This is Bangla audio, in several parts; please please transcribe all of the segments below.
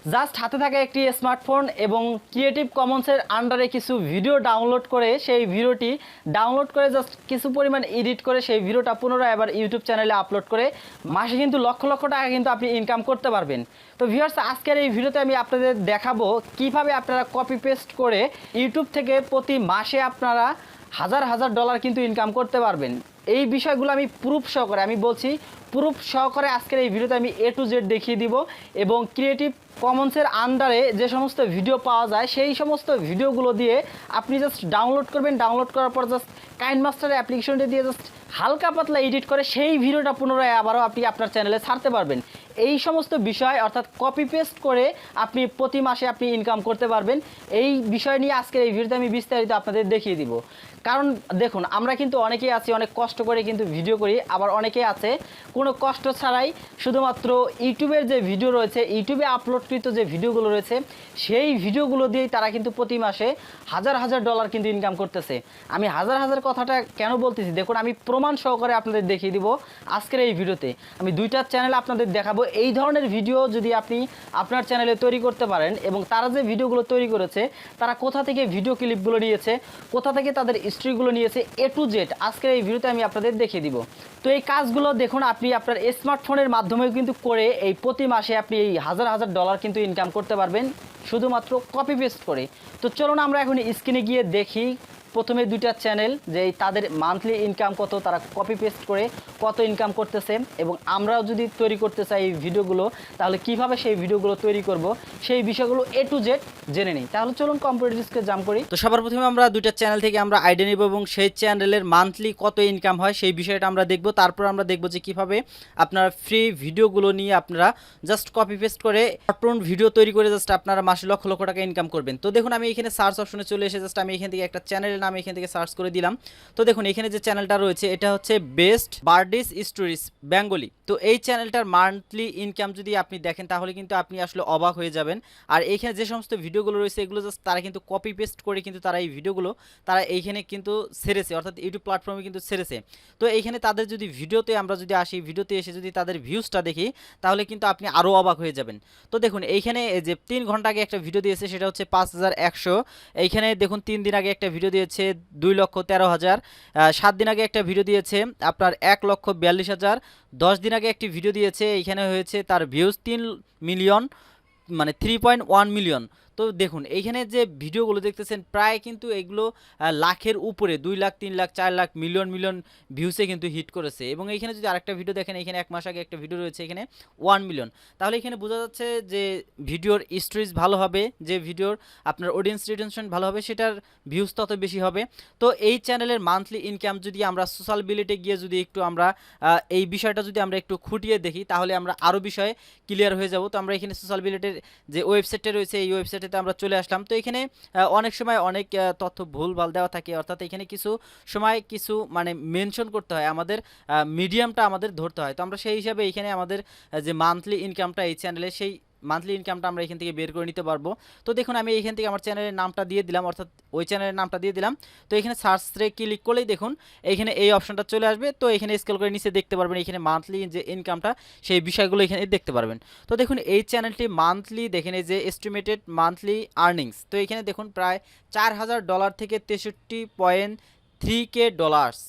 জাস্ট হাতে থাকা একটি স্মার্টফোন এবং ক্রিয়েটিভ কমন্সের আন্ডারে কিছু ভিডিও ডাউনলোড করে সেই ভিডিওটি ডাউনলোড করে জাস্ট কিছু পরিমাণ এডিট করে সেই ভিডিওটা পুনরায় আবার ইউটিউব চ্যানেলে আপলোড করে মাসে কিন্তু লক্ষ লক্ষ টাকা কিন্তু আপনি ইনকাম করতে পারবেন। তো ভিউয়ার্স, আজকের এই ভিডিওতে আমি আপনাদের দেখাবো কিভাবে আপনারা কপি পেস্ট করে ইউটিউব থেকে প্রতি মাসে আপনারা হাজার হাজার ডলার কিন্তু ইনকাম করতে পারবেন। এই বিষয়গুলো আমি প্রুফ সহকারে, আমি বলছি প্রুফ সহকারে আজকের এই ভিডিওতে আমি A to Z দেখিয়ে দিব এবং ক্রিয়েটিভ কমন্সের আন্ডারে যে সমস্ত ভিডিও পাওয়া যায় সেই সমস্ত ভিডিওগুলো দিয়ে আপনি জাস্ট ডাউনলোড করবেন। ডাউনলোড করার পর জাস্ট কাইনমাস্টার অ্যাপ্লিকেশনটি দিয়ে জাস্ট হালকা পাতলা এডিট করে সেই ভিডিওটা পুনরায় আবারও আপনি আপনার চ্যানেলে ছাড়তে পারবেন। এই সমস্ত বিষয় অর্থাৎ কপি পেস্ট করে আপনি প্রতি মাসে আপনি ইনকাম করতে পারবেন। এই বিষয় নিয়ে আজকের এই ভিডিওতে আমি বিস্তারিত আপনাদের দেখিয়ে দিব। কারণ দেখুন, আমরা কিন্তু অনেকেই আছি অনেক কষ্ট করে কিন্তু ভিডিও করি, আবার অনেকেই আছে কোনো কষ্ট ছাড়াই শুধুমাত্র ইউটিউবের যে ভিডিও রয়েছে, ইউটিউবে আপলোডকৃত যে ভিডিওগুলো রয়েছে সেই ভিডিওগুলো দিয়েই তারা কিন্তু প্রতি মাসে হাজার হাজার ডলার কিন্তু ইনকাম করতেছে। আমি হাজার হাজার কথাটা কেন বলতেছি দেখুন, আমি প্রমাণ সহকারে আপনাদের দেখিয়ে দিব আজকের এই ভিডিওতে। আমি দুইটা চ্যানেল আপনাদের দেখাবো এই ধরনের ভিডিও যদি আপনি আপনার চ্যানেলে তৈরি করতে পারেন এবং তারা যে ভিডিওগুলো তৈরি করেছে তারা কোথা থেকে ভিডিও ক্লিপগুলো নিয়েছে, কোথা থেকে তাদের স্ট্রিগুলো নিয়েছে, A to Z আজকের এই ভিডিওতে আমি আপনাদের দেখিয়ে দিব। তো এই কাজগুলো দেখুন আপনি আপনার স্মার্টফোনের মাধ্যমেও কিন্তু করে এই প্রতি মাসে আপনি এই হাজার হাজার ডলার কিন্তু ইনকাম করতে পারবেন শুধুমাত্র কপি পেস্ট করে। তো চলুন আমরা এখন স্ক্রিনে গিয়ে দেখি প্রথমে দুইটা চ্যানেল যে তাদের মান্থলি ইনকাম কত, তারা কপি পেস্ট করে কত ইনকাম করতেছে এবং আমরাও যদি তৈরি করতে চাই এই ভিডিওগুলো তাহলে কিভাবে সেই ভিডিওগুলো তৈরি করব সেই বিষয়গুলো A to Z জেনে নিই। তাহলে চলুন কম্পিউটার ডিস্কে জাম্প করি। তো সবার প্রথমে আমরা দুইটা চ্যানেল থেকে আমরা আইডিয়া নেব এবং সেই চ্যানেলের মান্থলি কত ইনকাম হয় সেই বিষয়টা আমরা দেখব। তারপর আমরা দেখব যে কিভাবে আপনারা ফ্রি ভিডিওগুলো নিয়ে আপনারা জাস্ট কপি পেস্ট করে কার্টুন ভিডিও তৈরি করে জাস্ট আপনারা মাসে লক্ষ লক্ষ টাকা ইনকাম করবেন। তো দেখুন আমি এখানে সার্চ অপশনে চলে এসে জাস্ট আমি এখান থেকে একটা চ্যানেলের নাম এখান থেকে সার্চ করে দিলাম। তো দেখুন এখানে যে চ্যানেলটা রয়েছে এটা হচ্ছে বেস্ট বার্ডিস স্টোরিজ বেঙ্গলি। তো এই চ্যানেলটার মান্থলি ইনকাম যদি আপনি দেখেন তাহলে কিন্তু আপনি আসলে অবাক হয়ে যাবেন। আর এইখানে যে সমস্ত ভিডিওগুলো রয়েছে এগুলো জাস্ট তারা কিন্তু কপি পেস্ট করে কিন্তু তারা এই ভিডিওগুলো তারা এইখানে কিন্তু ছেড়েছে, অর্থাৎ ইউটিউব প্ল্যাটফর্মে কিন্তু ছেড়েছে। তো এইখানে তাদের যদি ভিডিওতে আমরা যদি আসি, ভিডিওতে এসে যদি তাদের ভিউজটা দেখি তাহলে কিন্তু আপনি আরও অবাক হয়ে যাবেন। তো দেখুন এইখানে যে 3 ঘন্টা আগে একটা ভিডিও দিয়েছে সেটা হচ্ছে 5100। এইখানে দেখুন 3 দিন আগে একটা ভিডিও দিয়েছে 2,13,000। 7 দিন আগে একটা ভিডিও দিয়েছে আপনার 1,42,000। 10 দিন আগে একটি ভিডিও দিয়েছে, এইখানে হয়েছে তার ভিউজ 3 মিলিয়ন, মানে 3.1 মিলিয়ন। তো দেখুন এইখানে যে ভিডিওগুলো দেখতেছেন প্রায় কিন্তু এগুলো লাখের উপরে, 2 লাখ 3 লাখ 4 লাখ মিলিয়ন মিলিয়ন ভিউসে কিন্তু হিট করেছে। এবং এইখানে যদি আরেকটা ভিডিও দেখেন, এখানে 1 মাস আগে একটা ভিডিও রয়েছে এখানে 1 মিলিয়ন। তাহলে এখানে বোঝা যাচ্ছে যে ভিডিওর স্টোরিজ ভালো হবে, যে ভিডিওর আপনার অডিয়েন্স রিটেনশন ভালো হবে সেটার ভিউজ তত বেশি হবে। তো এই চ্যানেলের মান্থলি ইনকাম যদি আমরা সোশ্যাল বিলিটে গিয়ে যদি একটু আমরা এই বিষয়টা যদি আমরা একটু খুঁটিয়ে দেখি তাহলে আমরা আরও বিষয়ে ক্লিয়ার হয়ে যাব। তো আমরা এখানে সোশ্যাল বিলিটের যে ওয়েবসাইটটা রয়েছে এই ওয়েবসাইটে আমরা চলে আসলাম। তো এখানে অনেক সময় অনেক তথ্য ভুলভাল দেওয়া থাকে, অর্থাৎ এখানে কিছু সময় কিছু মানে মেনশন করতে হয়, আমাদের মিডিয়ামটা আমাদের ধরতে হয়। তো আমরা সেই হিসাবে এখানে আমাদের যে মান্থলি ইনকামটা এই চ্যানেলে সেই মান্থলি ইনকামটা আমরা এখান থেকে বের করে নিতে পারবো। তো দেখুন আমি এখান থেকে আমার চ্যানেলের নামটা দিয়ে দিলাম, অর্থাৎ ওই চ্যানেলের নামটা দিয়ে দিলাম। তো এখানে সার্চে ক্লিক করলেই দেখুন এখানে এই অপশনটা চলে আসবে। তো এখানে স্ক্রল করে নিচে দেখতে পারবেন এখানে মান্থলি যে ইনকামটা সেই বিষয়গুলো এখানে দেখতে পারবেন। তো দেখুন এই চ্যানেলটি মান্থলি দেখেন এই যে এস্টিমেটেড মান্থলি আর্নিংস। তো এখানে দেখুন প্রায় $4,000 থেকে 63.3K ডলার্স।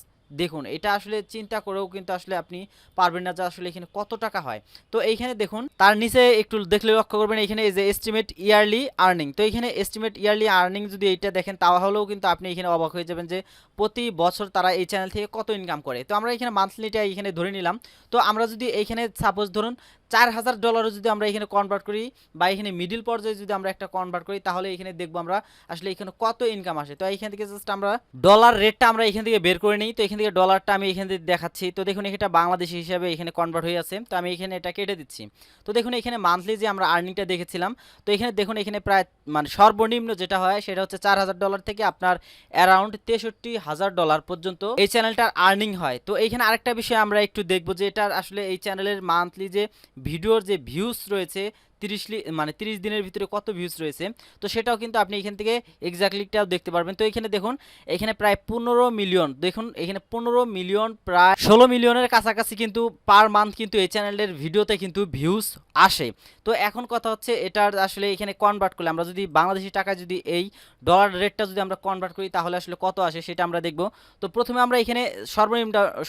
দেখুন এটা আসলে চিন্তা করেও কিন্তু আসলে আপনি পারবেন না যে আসলে এখানে কত টাকা হয়। তো এইখানে দেখুন তার নিচে একটু দেখলে লক্ষ্য করবেন এখানে এই যে এস্টিমেট ইয়ারলি আর্নিং। তো এখানে এস্টিমেট ইয়ারলি আর্নিং যদি এইটা দেখেন তাহলেও কিন্তু আপনি এখানে অবাক হয়ে যাবেন যে প্রতি বছর তারা এই চ্যানেল থেকে কত ইনকাম করে। তো আমরা এখানে মান্থলিটা এখানে ধরে নিলাম। তো আমরা যদি এইখানে সাপোজ ধরুন $4,000 যদি আমরা এখানে কনভার্ট করি বা এখানে মিডিল পর্যায়ে যদি আমরা একটা কনভার্ট করি তাহলে এখানে দেখবো আমরা আসলে এখানে কত ইনকাম আসে। তো এইখান থেকে জাস্ট আমরা ডলার রেটটা আমরা এখান থেকে বের করে নিই। তো এখান থেকে ডলারটা আমি এখান থেকে দেখাচ্ছি। তো দেখুন এটা বাংলাদেশি হিসাবে এখানে কনভার্ট হয়ে আছে। তো আমি এখানে এটা কেটে দিচ্ছি। তো দেখুন এখানে মান্থলি যে আমরা আর্নিংটা দেখেছিলাম, তো এখানে দেখুন এখানে প্রায় মানে সর্বনিম্ন যেটা হয় সেটা হচ্ছে $4,000 থেকে আপনার অ্যারাউন্ড $63,000 পর্যন্ত এই চ্যানেলটার আর্নিং হয়। তো এইখানে আরেকটা বিষয় আমরা একটু দেখবো যে এটার আসলে এই চ্যানেলের মান্থলি যে ভিডিওর যে ভিউজ রয়েছে 30 দিনের ভিতরে কত ভিউজ রয়েছে, তো সেটাও কিন্তু আপনি এখান থেকে এক্স্যাক্টলিটাও দেখতে পারবেন। তো এখানে দেখুন এখানে প্রায় 15 মিলিয়ন, দেখুন এখানে 15 মিলিয়ন প্রায় 16 মিলিয়নের কাছাকাছি কিন্তু পার মান্থ কিন্তু এই চ্যানেলের ভিডিওতে কিন্তু ভিউজ আসে। তো এখন কথা হচ্ছে এটার আসলে এখানে কনভার্ট করলে আমরা যদি বাংলাদেশি টাকায় যদি এই ডলার রেটটা যদি আমরা কনভার্ট করি তাহলে আসলে কত আসে সেটা আমরা দেখব। তো প্রথমে আমরা এখানে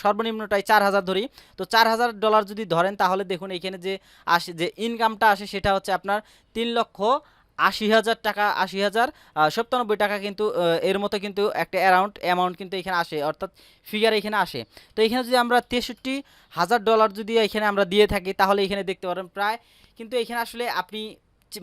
সর্বনিম্নটাই 4000 ধরি। তো $4000 যদি ধরেন তাহলে দেখুন এখানে যে আসে, যে ইনকামটা আসে সেটা হচ্ছে আপনার 3,80,000 টাকা, 80,097 টাকা, কিন্তু এর মতো কিন্তু একটা অ্যামাউন্ট কিন্তু এখানে আসে, অর্থাৎ ফিগার এখানে আসে। তো এখানে যদি আমরা $63,000 যদি এখানে আমরা দিয়ে থাকি তাহলে এখানে দেখতে পারেন প্রায় কিন্তু এখানে আসলে আপনি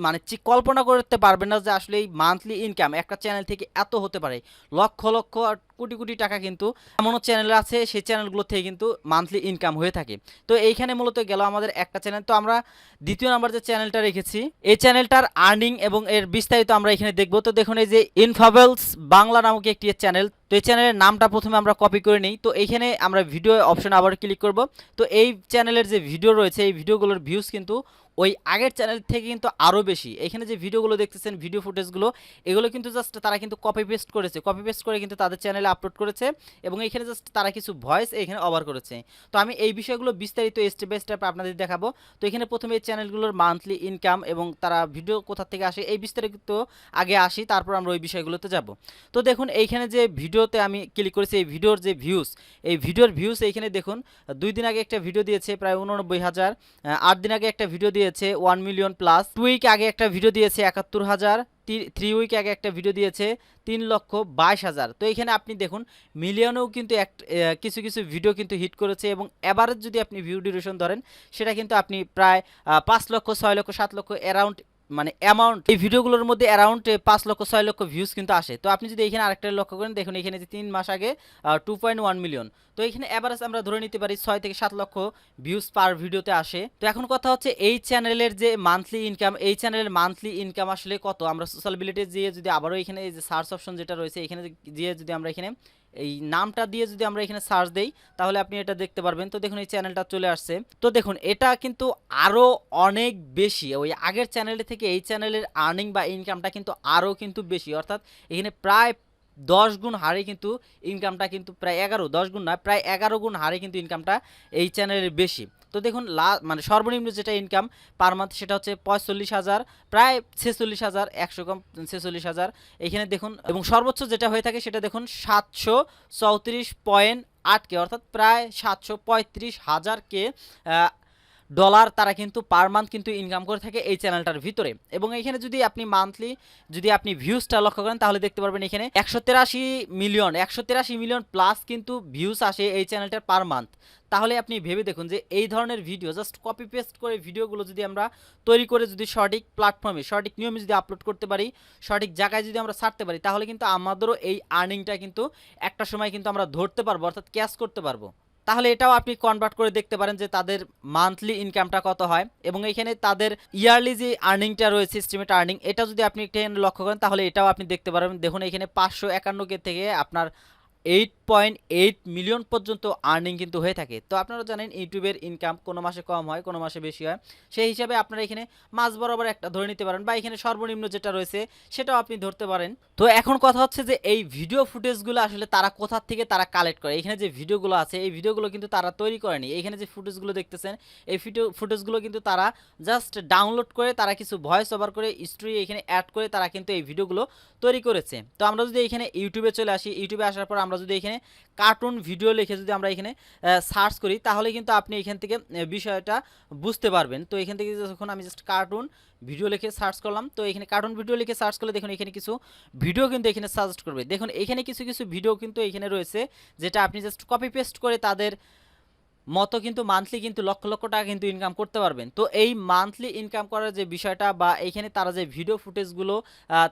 মানে কল্পনা করতে পারবেন না যে আসলে এই মান্থলি ইনকাম একটা চ্যানেল থেকে এত হতে পারে। লক্ষ লক্ষ আর কোটি কোটি টাকা কিন্তু এমনও চ্যানেল আছে, সেই চ্যানেলগুলো থেকে কিন্তু মান্থলি ইনকাম হয়ে থাকে। তো এইখানে মূলত গেল আমাদের একটা চ্যানেল। তো আমরা দ্বিতীয় নাম্বার যে চ্যানেলটা রেখেছি এই চ্যানেলটার আর্নিং এবং এর বিস্তারিত আমরা এখানে দেখব। তো দেখুন এই যে ইনফাবেলস বাংলা নামক একটি চ্যানেল। তো এই চ্যানেলের নামটা প্রথমে আমরা কপি করে নিই। তো এইখানে আমরা ভিডিও অপশন আবার ক্লিক করব। তো এই চ্যানেলের যে ভিডিও রয়েছে এই ভিডিওগুলোর ভিউজ কিন্তু ওই আগের চ্যানেল থেকে কিন্তু আরও বেশি। এখানে যে ভিডিওগুলো দেখতেছেন, ভিডিও ফুটেজগুলো, এগুলো কিন্তু জাস্ট তারা কিন্তু কপি পেস্ট করেছে, কপি পেস্ট করে কিন্তু তাদের চ্যানেলে আপলোড করেছে এবং এখানে জাস্ট তারা কিছু ভয়েস এখানে ওভার করেছে। তো আমি এই বিষয়গুলো বিস্তারিত স্টেপ বাই স্টেপ আপনাদের দেখাবো। তো এখানে প্রথমে এই চ্যানেলগুলোর মান্থলি ইনকাম এবং তারা ভিডিও কোথা থেকে আসে এই বিস্তারিত আগে আসি, তারপর আমরা ওই বিষয়গুলোতে যাব। তো দেখুন এইখানে যে ভিডিওতে আমি ক্লিক করেছি, এই ভিডিওর যে ভিউজ, এই ভিডিওর ভিউজ এইখানে দেখুন 2 দিন আগে একটা ভিডিও দিয়েছে প্রায় 89,000, 8 দিন আগে একটা ভিডিও দিয়েছে 1 মিলিয়ন প্লাস, 2 উইক আগে একটা ভিডিও দিয়েছে 71,000, 3 উইক আগে একটা ভিডিও দিয়েছে 3,22,000। তো এখানে আপনি দেখুন মিলিয়নেও কিন্তু কিছু কিছু ভিডিও কিন্তু হিট করেছে এবং এভারেজ যদি আপনি ভিউ ডিউরেশন ধরেন সেটা কিন্তু আপনি প্রায় 5 লক্ষ, 6 লক্ষ, 7 লক্ষ অ্যারাউন্ড, মানে অ্যামাউন্ট এই ভিডিওগুলোর মধ্যে অ্যারাউন্ড 5 লক্ষ, 6 লক্ষ ভিউজ কিন্তু আসে। তো আপনি যদি এখানে আরেকটা লক্ষ্য করেন, দেখুন এখানে যে 3 মাস আগে 2.1 মিলিয়ন। তো এখানে অ্যাভারেজ আমরা ধরে নিতে পারি 6 থেকে 7 লক্ষ ভিউজ পার ভিডিওতে আসে। তো এখন কথা হচ্ছে এই চ্যানেলের যে মান্থলি ইনকাম, এই চ্যানেলের মান্থলি ইনকাম আসলে কত, আমরা সোশ্যাল বিলিটি দিয়ে যদি আবারও এখানে এই যে সার্চ অপশন যেটা রয়েছে এখানে দিয়ে যদি আমরা এখানে এই নামটা দিয়ে যদি আমরা এখানে সার্চ দেই তাহলে আপনি এটা দেখতে পারবেন। তো দেখুন এই চ্যানেলটা চলে আসছে। তো দেখুন এটা কিন্তু আরও অনেক বেশি, ওই আগের চ্যানেলের থেকে এই চ্যানেলের আর্নিং বা ইনকামটা কিন্তু আরও কিন্তু বেশি, অর্থাৎ এখানে প্রায় 10 গুণ হারে কিন্তু ইনকামটা কিন্তু প্রায় 10 গুণ না, প্রায় 11 গুণ হারে কিন্তু ইনকামটা এই চ্যানেলের বেশি। তো দেখুন মানে সর্বনিম্ন যেটা ইনকাম পার মান্থ সেটা হচ্ছে 45,000, প্রায় 46,000, 100 কম 46,000 এখানে দেখুন, এবং সর্বোচ্চ যেটা হয়ে থাকে সেটা দেখুন 734.8K, অর্থাৎ প্রায় 735,000 ডলার তারা কিন্তু পার মান্থ কিন্তু ইনকাম করে থাকে এই চ্যানেলটার ভিতরে। এবং এখানে যদি আপনি মান্থলি যদি আপনি ভিউজটা লক্ষ্য করেন তাহলে দেখতে পারবেন এখানে 183 মিলিয়ন প্লাস কিন্তু ভিউজ আসে এই চ্যানেলটার পার মান্থ। তাহলে আপনি ভেবে দেখুন যে এই ধরনের ভিডিও জাস্ট কপি পেস্ট করে ভিডিওগুলো যদি আমরা তৈরি করে যদি সঠিক প্ল্যাটফর্মে সঠিক নিয়মে যদি আপলোড করতে পারি, সঠিক জায়গায় যদি আমরা ছাড়তে পারি তাহলে কিন্তু আমাদেরও এই আর্নিংটা কিন্তু একটা সময় কিন্তু আমরা ধরতে পারবো, অর্থাৎ ক্যাশ করতে পারবো। তাহলে এটাও আপনি কনভার্ট করে দেখতে পারেন যে তাদের মান্থলি ইনকামটা কত হয় এবং এখানে তাদের ইয়ারলি যে আর্নিংটা রয়েছে, এস্টিমেট আর্নিং, এটা যদি আপনি এখানে লক্ষ্য করেন তাহলে এটাও আপনি দেখতে পারবেন। দেখুন এখানে 551K থেকে আপনার 8.8 মিলিয়ন পর্যন্ত আর্নিং কিন্তু হয়ে থাকে। তো আপনারা জানেন ইউটিউবের ইনকাম কোনো মাসে কম হয়, কোনো মাসে বেশি হয়, সেই হিসাবে আপনারা এখানে মাস বরাবর একটা ধরে নিতে পারেন বা এখানে সর্বনিম্ন যেটা রয়েছে সেটাও আপনি ধরতে পারেন। তো এখন কথা হচ্ছে যে এই ভিডিও ফুটেজগুলো আসলে তারা কোথা থেকে তারা কালেক্ট করে। এখানে যে ভিডিওগুলো আছে এই ভিডিওগুলো কিন্তু তারা তৈরি করেনি। এখানে যে ফুটেজগুলো দেখতেছেন এই ফুটেজগুলো কিন্তু তারা জাস্ট ডাউনলোড করে তারা কিছু ভয়েস ওভার করে স্টোরি এখানে অ্যাড করে তারা কিন্তু এই ভিডিওগুলো তৈরি করেছে। তো আমরা যদি এখানে ইউটিউবে চলে আসি, ইউটিউবে আসার পর আমরা যদি এখানে কার্টুন ভিডিও লিখে যদি আমরা এখানে সার্চ করি তাহলে কিন্তু আপনি এখান থেকে বিষয়টা বুঝতে পারবেন। তো এখান থেকে যখন আমি জাস্ট কার্টুন ভিডিও লিখে সার্চ করলাম, তো এখানে কার্টুন ভিডিও লিখে সার্চ করলে দেখুন এখানে কিছু ভিডিও কিন্তু এখানে সাজেস্ট করবে। দেখুন এখানে কিছু কিছু ভিডিও কিন্তু এখানে রয়েছে যেটা আপনি জাস্ট কপি পেস্ট করে তাদের মতো কিন্তু মান্থলি কিন্তু লক্ষ লক্ষ টাকা কিন্তু ইনকাম করতে পারবেন। তো এই মান্থলি ইনকাম করার যে বিষয়টা বা এইখানে তারা যে ভিডিও ফুটেজগুলো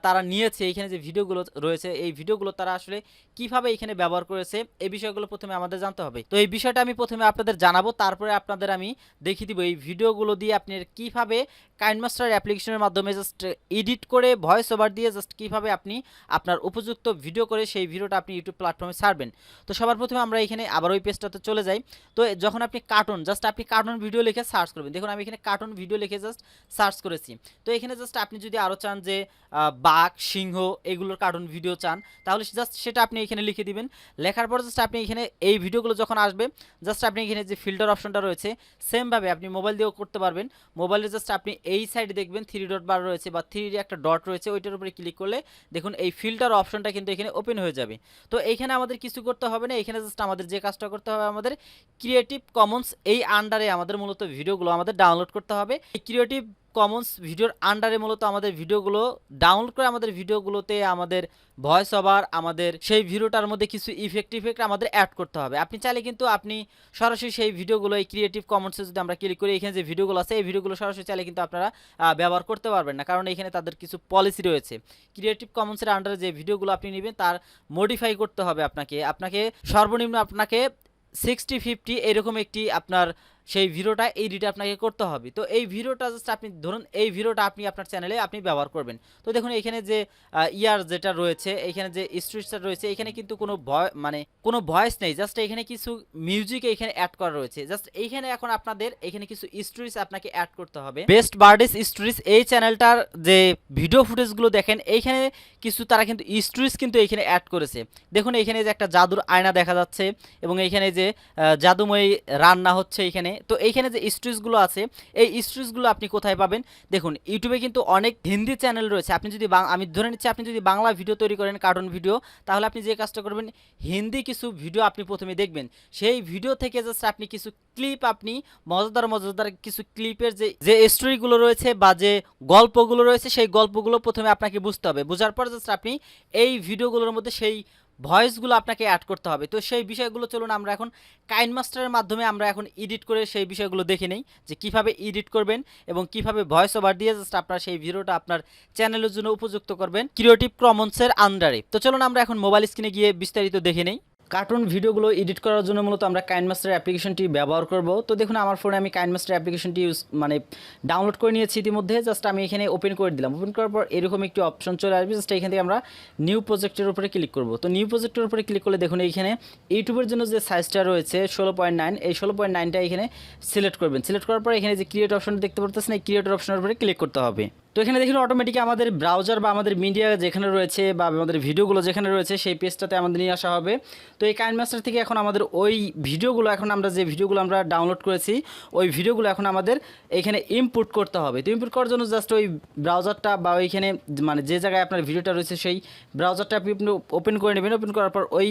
তারা নিয়েছে, এইখানে যে ভিডিওগুলো রয়েছে এই ভিডিওগুলো তারা আসলে কিভাবে এখানে ব্যবহার করেছে এই বিষয়গুলো প্রথমে আমাদের জানতে হবে। তো এই বিষয়টা আমি প্রথমে আপনাদের জানাবো, তারপরে আপনাদের আমি দেখিয়ে দিব এই ভিডিওগুলো দিয়ে আপনি কিভাবে কাইনমাস্টার অ্যাপ্লিকেশনের মাধ্যমে জাস্ট এডিট করে ভয়েস ওভার দিয়ে জাস্ট কীভাবে আপনি আপনার উপযুক্ত ভিডিও করে সেই ভিডিওটা আপনি ইউটিউব প্ল্যাটফর্মে ছাড়বেন। তো সবার প্রথমে আমরা এখানে আবার ওই পেজটাতে চলে যাই। তো যখন আপনি কার্টুন ভিডিও লিখে সার্চ করবেন, দেখুন আমি এখানে কার্টুন ভিডিও লিখে জাস্ট সার্চ করেছি। তো এখানে জাস্ট আপনি যদি আরও চান যে বাঘ, সিংহ এগুলোর কার্টুন ভিডিও চান, তাহলে জাস্ট সেটা আপনি এখানে লিখে দিবেন। লেখার পর জাস্ট আপনি এখানে এই ভিডিওগুলো যখন আসবে, জাস্ট আপনি এখানে যে ফিল্টার অপশনটা রয়েছে সেমভাবে আপনি মোবাইল দিয়েও করতে পারবেন। মোবাইলে জাস্ট আপনি এই সাইডে দেখবেন 3 ডট বার রয়েছে বা 3 একটা ডট রয়েছে, ওইটার উপরে ক্লিক করলে দেখুন এই ফিল্টার অপশনটা কিন্তু এখানে ওপেন হয়ে যাবে। তো এইখানে আমাদের কিছু করতে হবে না, এখানে জাস্ট আমাদের যে কাজটা করতে হবে, আমাদের ক্রিয়েটিভ কমন্স এই আন্ডারে আমাদের মূলত ভিডিওগুলো আমাদের ডাউনলোড করতে হবে। এই ক্রিয়েটিভ কমন্স ভিডিওর আন্ডারে মূলত আমাদের ভিডিওগুলো ডাউনলোড করে আমাদের ভিডিওগুলোতে আমাদের ভয়েস ওভার, আমাদের সেই ভিডিওটার মধ্যে কিছু ইফেক্ট আমাদের অ্যাড করতে হবে। আপনি চাইলে কিন্তু আপনি সরাসরি সেই ভিডিওগুলো এই ক্রিয়েটিভ কমন্সে যদি আমরা ক্লিক করি, এখানে যে ভিডিওগুলো আছে এই ভিডিওগুলো সরাসরি চাইলে কিন্তু আপনারা ব্যবহার করতে পারবেন না, কারণ এখানে তাদের কিছু পলিসি রয়েছে। ক্রিয়েটিভ কমন্সের আন্ডারে যে ভিডিওগুলো আপনি নেবেন তার মডিফাই করতে হবে আপনাকে সর্বনিম্ন আপনাকে 60-50 এরকম একটি আপনার সেই ভিডিওটা এডিট আপনাকে করতে হবে। তো এই ভিডিওটা জাস্ট আপনি ধরুন এই ভিডিওটা আপনি আপনার চ্যানেলে আপনি ব্যবহার করবেন। তো দেখুন এখানে যে যেটা রয়েছে, এখানে যে স্ট্রিটটা রয়েছে, এখানে কিন্তু কোনো ভয়েস নেই, জাস্ট এখানে কিছু মিউজিক এখানে অ্যাড করা রয়েছে। জাস্ট এইখানে এখন আপনাদের এখানে কিছু স্টোরিজ আপনাকে অ্যাড করতে হবে। বেস্ট বার্ডেস স্টোরিজ এই চ্যানেলটার যে ভিডিও ফুটেজগুলো দেখেন, এইখানে কিছু তারা কিন্তু স্টোরিজ কিন্তু এখানে অ্যাড করেছে। দেখুন এখানে যে একটা জাদুর আয়না দেখা যাচ্ছে এবং এইখানে যে জাদুময়ী রান্না হচ্ছে এখানে। তো এইখানে যে স্টোরিজগুলো আছে, এই স্টোরিজগুলো আপনি কোথায় পাবেন? দেখুন ইউটিউবে কিন্তু অনেক হিন্দি চ্যানেল রয়েছে। আপনি যদি আমি ধরে নিচ্ছি আপনি যদি বাংলা ভিডিও তৈরি করেন, কার্টুন ভিডিও, তাহলে আপনি যে কাজটা করবেন, হিন্দি কিছু ভিডিও আপনি প্রথমে দেখবেন। সেই ভিডিও থেকে জাস্ট আপনি কিছু ক্লিপ, আপনি মজাদার কিছু ক্লিপের যে স্টোরিগুলো রয়েছে বা যে গল্পগুলো রয়েছে, সেই গল্পগুলো প্রথমে আপনাকে বুঝতে হবে। বোঝার পর জাস্ট আপনি এই ভিডিওগুলোর মধ্যে সেই ভয়েসগুলো আপনাকে অ্যাড করতে হবে। তো সেই বিষয়গুলো চলুন আমরা এখন কাইনমাস্টারের মাধ্যমে আমরা এখন এডিট করে সেই বিষয়গুলো দেখে নেই, যে কিভাবে এডিট করবেন এবং কিভাবে ভয়েস ওভার দিয়ে জাস্ট আপনার সেই ভিডিওটা আপনার চ্যানেলের জন্য উপযুক্ত করবেন ক্রিয়েটিভ কমন্সের আন্ডারে। তো চলুন আমরা এখন মোবাইল স্ক্রিনে গিয়ে বিস্তারিত দেখে নেই। কার্টুন ভিডিওগুলো এডিট করার জন্য মূলত আমরা কাইনমাস্টার অ্যাপ্লিকেশনটি ব্যবহার করব। তো দেখুন আমার ফোনে আমি কাইনমাস্টার অ্যাপ্লিকেশনটি ডাউনলোড করে নিয়েছি ইতিমধ্যে। জাস্ট আমি এখানে ওপেন করে দিলাম। ওপেন করার পর এরকম একটি অপশন চলে আসবে। জাস্ট এখান থেকে আমরা নিউ প্রজেক্টের উপরে ক্লিক করব। তো নিউ প্রজেক্টের উপরে ক্লিক করলে দেখুন এইখানে ইউটিউবের জন্য যে সাইজটা রয়েছে 16.9, এই 16.9টা এখানে সিলেক্ট করবেন। সিলেক্ট করার পর এখানে যে ক্রিয়েট অপশন দেখতে পারতেছেন, এই ক্রিয়েটর অপশনের উপরে ক্লিক করতে হবে। তো এখানে দেখুন অটোমেটিক আমাদের ব্রাউজার বা আমাদের মিডিয়া যেখানে রয়েছে বা আমাদের ভিডিওগুলো যেখানে রয়েছে সেই পেজটাতে আমাদের নিয়ে আসা হবে। তো এই কাইনমাস্টার থেকে এখন আমাদের ওই ভিডিওগুলো, এখন আমরা যে ভিডিওগুলো আমরা ডাউনলোড করেছি ওই ভিডিওগুলো এখন আমাদের এখানে ইনপুট করতে হবে। তো ইনপুট করার জন্য জাস্ট ওই ব্রাউজারটা বা ওইখানে যে জায়গায় আপনার ভিডিওটা রয়েছে সেই ব্রাউজারটা আপনি ওপেন করে নেবেন। ওপেন করার পর ওই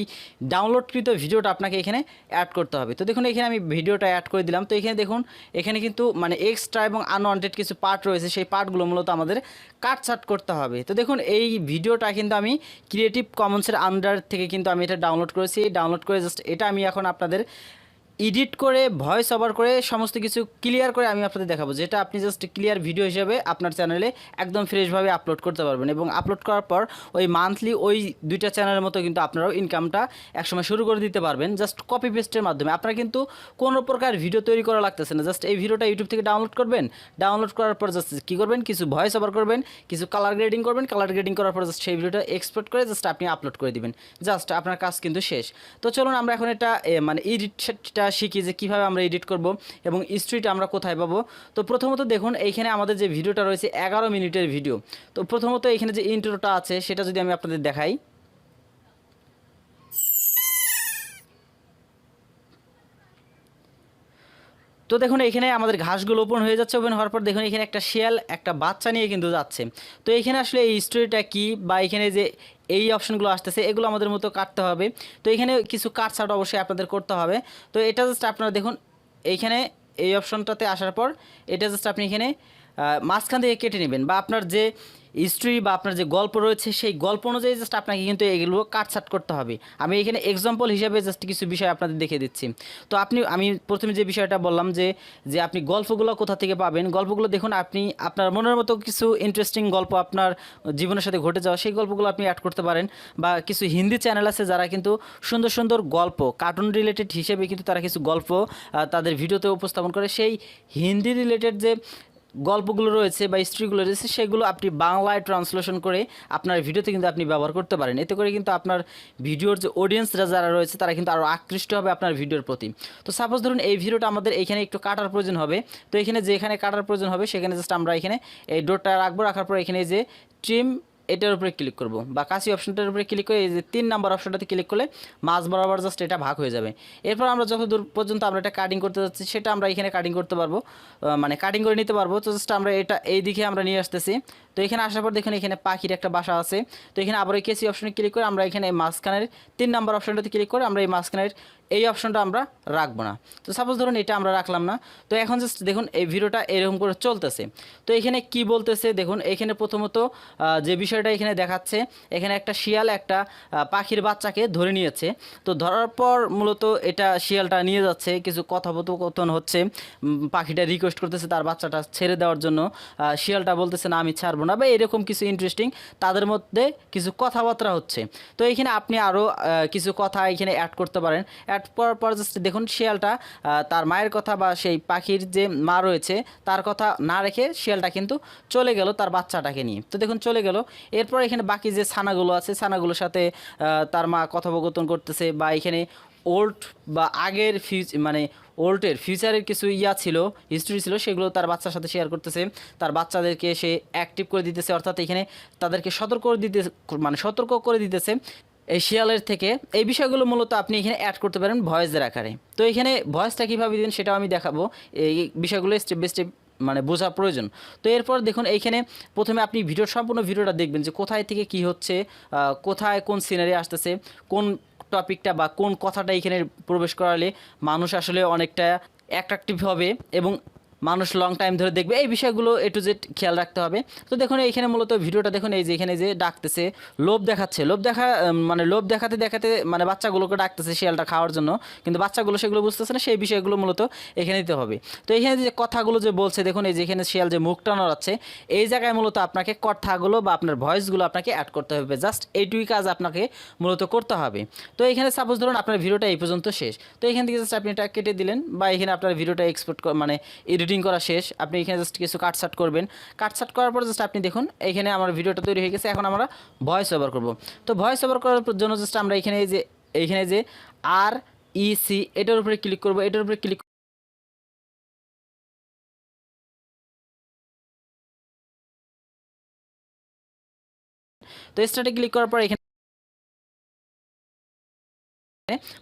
ডাউনলোডকৃত ভিডিওটা আপনাকে এখানে অ্যাড করতে হবে। তো দেখুন এখানে আমি ভিডিওটা অ্যাড করে দিলাম। তো এখানে দেখুন এখানে কিন্তু এক্সট্রা এবং আনওয়ান্টেড কিছু পার্ট রয়েছে, সেই পার্টগুলো মূলত আমাদের কাটছাট করতে হবে। তো দেখুন এই ভিডিওটা কিন্তু আমি ক্রিয়েটিভ কমন্সের আন্ডার থেকে কিন্তু আমি এটা ডাউনলোড করেছি। ডাউনলোড করে জাস্ট এটা আমি এখন আপনাদের এডিট করে ভয়েস ওভার করে সমস্ত কিছু ক্লিয়ার করে আমি আপনাদের দেখাবো, যেটা আপনি জাস্ট ক্লিয়ার ভিডিও হিসেবে আপনার চ্যানেলে একদম ফ্রেশভাবে আপলোড করতে পারবেন। এবং আপলোড করার পর ওই মান্থলি ওই দুইটা চ্যানেলের মতো কিন্তু আপনারাও ইনকামটা একসময় শুরু করে দিতে পারবেন জাস্ট কপি পেস্টের মাধ্যমে। আপনার কিন্তু কোনো প্রকার ভিডিও তৈরি করা লাগতেছে না। জাস্ট এই ভিডিওটা ইউটিউব থেকে ডাউনলোড করবেন। ডাউনলোড করার পর জাস্ট কী করবেন, কিছু ভয়েস ওভার করবেন, কিছু কালার গ্রেডিং করবেন। কালার গ্রেডিং করার পর জাস্ট সেই ভিডিওটা এক্সপোর্ট করে জাস্ট আপনি আপলোড করে দিবেন। জাস্ট আপনার কাজ কিন্তু শেষ। তো চলুন আমরা এখন এটা এডিটটা শিখি যে কীভাবে আমরা এডিট করব এবং স্ট্রিট আমরা কোথায় পাবো। তো প্রথমত দেখুন এইখানে আমাদের যে ভিডিওটা রয়েছে 11 মিনিটের ভিডিও। তো প্রথমত এখানে যে ইন্ট্রোটা আছে সেটা যদি আমি আপনাদের দেখাই, তো দেখুন এখানে আমাদের ঘাসগুলো ওপেন হয়ে যাচ্ছে। ওপেন হওয়ার পর দেখুন এখানে একটা শিয়াল একটা বাচ্চা নিয়ে কিন্তু যাচ্ছে। তো এখানে আসলে এই স্টোরিটা কি বা এখানে যে এই অপশনগুলো আসতেছে এগুলো আমাদের মতো কাটতে হবে। তো এখানে কিছু কাটছাট অবশ্যই আপনাদের করতে হবে। তো এটা জাস্ট আপনারা দেখুন এইখানে এই অপশনটাতে আসার পর এটা জাস্ট আপনি এখানে মাঝখান থেকে কেটে নেবেন, বা আপনার যে হিস্ট্রি বা আপনার যে গল্প রয়েছে সেই গল্প অনুযায়ী জাস্ট আপনাকে কিন্তু এগুলো কাটছাট করতে হবে। আমি এখানে এক্সাম্পল হিসাবে জাস্ট কিছু বিষয় আপনাদের দেখিয়ে দিচ্ছি। তো আমি প্রথমে যে বিষয়টা বললাম যে আপনি গল্পগুলো কোথা থেকে পাবেন, গল্পগুলো দেখুন আপনি আপনার মনের মতো কিছু ইন্টারেস্টিং গল্প আপনার জীবনের সাথে ঘটে যাওয়া সেই গল্পগুলো আপনি অ্যাড করতে পারেন। বা কিছু হিন্দি চ্যানেল আছে যারা কিন্তু সুন্দর সুন্দর গল্প কার্টুন রিলেটেড হিসেবে কিন্তু তারা কিছু গল্প তাদের ভিডিওতে উপস্থাপন করে। সেই হিন্দি রিলেটেড যে গল্পগুলো রয়েছে বা স্টোরিগুলো রয়েছে সেগুলো আপনি বাংলায় ট্রান্সলেশন করে আপনার ভিডিওতে কিন্তু আপনি ব্যবহার করতে পারেন। এতে করে কিন্তু আপনার ভিডিওর যে অডিয়েন্সরা যারা রয়েছে তারা কিন্তু আরও আকৃষ্ট হবে আপনার ভিডিওর প্রতি। তো সাপোজ ধরুন এই ভিডিওটা আমাদের এইখানে একটু কাটার প্রয়োজন হবে, তো এখানে যেখানে কাটার প্রয়োজন হবে সেখানে জাস্ট আমরা এখানে এই ডটটা রাখবো, রাখার পর এখানে যে ট্রিম এটার উপরে ক্লিক করব বা কাশি অপশনটার উপরে ক্লিক করে এই যে 3 নাম্বার অপশনটাতে ক্লিক করলে মাঝ বরাবর জাস্ট এটা ভাগ হয়ে যাবে। এরপর আমরা যত দূর পর্যন্ত আমরা এটা কাটিং করতে যাচ্ছি সেটা আমরা এখানে কাটিং করতে পারবো, মানে কাটিং করে নিতে পারবো। তো জাস্ট আমরা এটা এই দিকে আমরা নিয়ে আসতেছি। তো এখানে আসার পর দেখুন এখানে পাখির একটা বাসা আছে, তো এখানে আবার এই কেসি অপশনে ক্লিক করে আমরা এখানে মাঝখানের 3 নাম্বার অপশনটাতে ক্লিক করে আমরা এই মাঝখানের এই অপশনটা আমরা রাখবো না। তো সাপোজ ধরুন এটা আমরা রাখলাম না। তো এখন জাস্ট দেখুন এই ভিডিওটা এরকম করে চলতেছে। তো এখানে কি বলতেছে দেখুন, এখানে প্রথমত যে বিষয়টা এখানে দেখাচ্ছে, এখানে একটা শিয়াল একটা পাখির বাচ্চাকে ধরে নিয়েছে। তো ধরার পর মূলত এটা শিয়ালটা নিয়ে যাচ্ছে, কিছু কথোপকথন হচ্ছে, পাখিটা রিকোয়েস্ট করতেছে তার বাচ্চাটা ছেড়ে দেওয়ার জন্য, শিয়ালটা বলতেছে না আমি ছাড়বো না, বা এরকম কিছু ইন্টারেস্টিং তাদের মধ্যে কিছু কথাবার্তা হচ্ছে। তো এখানে আপনি আরও কিছু কথা এখানে অ্যাড করতে পারেন। অ্যাড করার পর জাস্ট দেখুন শিয়ালটা তার মায়ের কথা বা সেই পাখির যে মা রয়েছে তার কথা না রেখে শিয়ালটা কিন্তু চলে গেল তার বাচ্চাটাকে নিয়ে। তো দেখুন চলে গেল। এরপর এখানে বাকি যে ছানাগুলো আছে ছানাগুলোর সাথে তার মা কথোপকথন করতেছে, বা এখানে ওল্ড বা আগের মানে ওল্ডের ফিউচারের কিছু ছিল, হিস্ট্রি ছিল, সেগুলো তার বাচ্চার সাথে শেয়ার করতেছে। তার বাচ্চাদেরকে সে অ্যাক্টিভ করে দিতেছে, অর্থাৎ এখানে তাদেরকে সতর্ক করে দিতেছে এই শিয়ালের থেকে। এই বিষয়গুলো মূলত আপনি এখানে অ্যাড করতে পারেন ভয়েসের আকারে। তো এখানে ভয়েসটা কীভাবে দিন সেটাও আমি দেখাবো, এই বিষয়গুলো স্টেপ বাই স্টেপ মানে বোঝা প্রয়োজন। তো এরপর দেখুন এইখানে প্রথমে আপনি সম্পূর্ণ ভিডিওটা দেখবেন যে কোথায় থেকে কি হচ্ছে, কোথায় কোন সিনারি আসতেছে, কোন টপিকটা বা কোন কথাটা এখানে প্রবেশ করালে মানুষ আসলে অনেকটা অ্যাট্রাকটিভ হবে এবং মানুষ লং টাইম ধরে দেখবে, এই বিষয়গুলো A to Z খেয়াল রাখতে হবে। তো দেখুন এইখানে মূলত ভিডিওটা দেখুন এই যে এখানে যে ডাকতেছে, লোভ দেখাচ্ছে, লোভ দেখাতে মানে বাচ্চাগুলোকে ডাকতেছে শিয়ালটা খাওয়ার জন্য, কিন্তু বাচ্চাগুলো সেগুলো বুঝতেছে না, সেই বিষয়গুলো মূলত এখানে দিতে হবে। তো এখানে যে কথাগুলো যে বলছে দেখুন এই যে এখানে শিয়াল যে মুখটা নড়াচ্ছে, এই জায়গায় মূলত আপনাকে কথাগুলো বা আপনার ভয়েসগুলো আপনাকে অ্যাড করতে হবে, জাস্ট এইটুকুই কাজ আপনাকে মূলত করতে হবে। তো এখানে সাপোজ ধরুন আপনার ভিডিওটা এই পর্যন্ত শেষ, তো এখান থেকে জাস্ট আপনি এটা কেটে দিলেন, বা এখানে আপনার ভিডিওটা এক্সপোর্ট মানে এডিটিং করা শেষ, আপনি এখানে জাস্ট কিছু কাটসাট করবেন। কাটসাট করার পর জাস্ট আপনি দেখুন এখানে আমার ভিডিওটা তৈরি হয়ে গেছে। এখন আমরা ভয়েস ওভার করব। তো ভয়েস ওভার করার জন্য জাস্ট আমরা এইখানে যে REC এটার উপরে ক্লিক করব। এটার উপরে ক্লিক তো স্টার্টে ক্লিক করার পর এখানে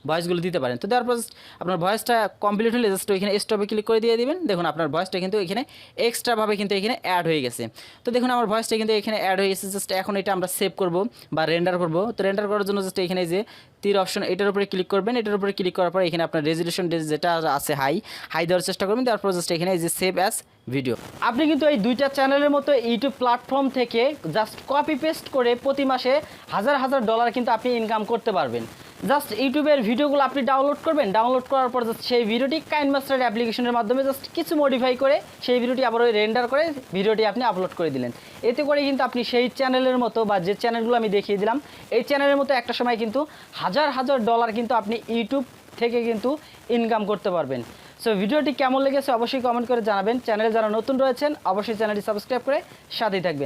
ভয়েসগুলো দিতে পারেন। তো দেওয়ার পর আপনার ভয়েসটা কমপ্লিট হলে জাস্ট ওইখানে স্টপে ক্লিক করে দিয়ে দিবেন। দেখুন আপনার ভয়েসটা কিন্তু এখানে এক্সট্রাভাবে কিন্তু এখানে অ্যাড হয়ে গেছে। তো দেখুন আমার ভয়েসটা কিন্তু এখানে অ্যাড হয়ে গেছে। জাস্ট এখন এটা আমরা সেভ করব বা রেন্ডার করব। তো রেন্ডার করার জন্য জাস্ট এখানে যে তীর অপশন এটার উপরে ক্লিক করবেন। এটার উপরে ক্লিক করার পর এখানে আপনার রেজুলেশন যেটা আছে হাই দেওয়ার চেষ্টা করবেন। তারপর জাস্ট এখানে এই যে সেভ অ্যাজ ভিডিও। আপনি কিন্তু এই দুইটা চ্যানেলের মতো ইউটিউব প্ল্যাটফর্ম থেকে জাস্ট কপি পেস্ট করে প্রতি মাসে হাজার ডলার কিন্তু আপনি ইনকাম করতে পারবেন। জাস্ট ইউটিউবের ভিডিওগুলো আপনি ডাউনলোড করবেন, ডাউনলোড করার পর জাস্ট সেই ভিডিওটি কাইনমাস্টার অ্যাপ্লিকেশনের মাধ্যমে জাস্ট কিছু মডিফাই করে সেই ভিডিওটি আবার ওই রেন্ডার করে ভিডিওটি আপনি আপলোড করে দিলেন। এতে করে কিন্তু আপনি সেই চ্যানেলের মতো বা যে চ্যানেলগুলো আমি দেখিয়ে দিলাম এই চ্যানেলের মতো একটা সময় কিন্তু হাজার ডলার কিন্তু আপনি ইউটিউব থেকে কিন্তু ইনকাম করতে পারবেন। সো ভিডিওটি কেমন লেগেছে অবশ্যই কমেন্ট করে জানাবেন। চ্যানেলে যারা নতুন রয়েছেন অবশ্যই চ্যানেলটি সাবস্ক্রাইব করে সাথেই থাকবেন।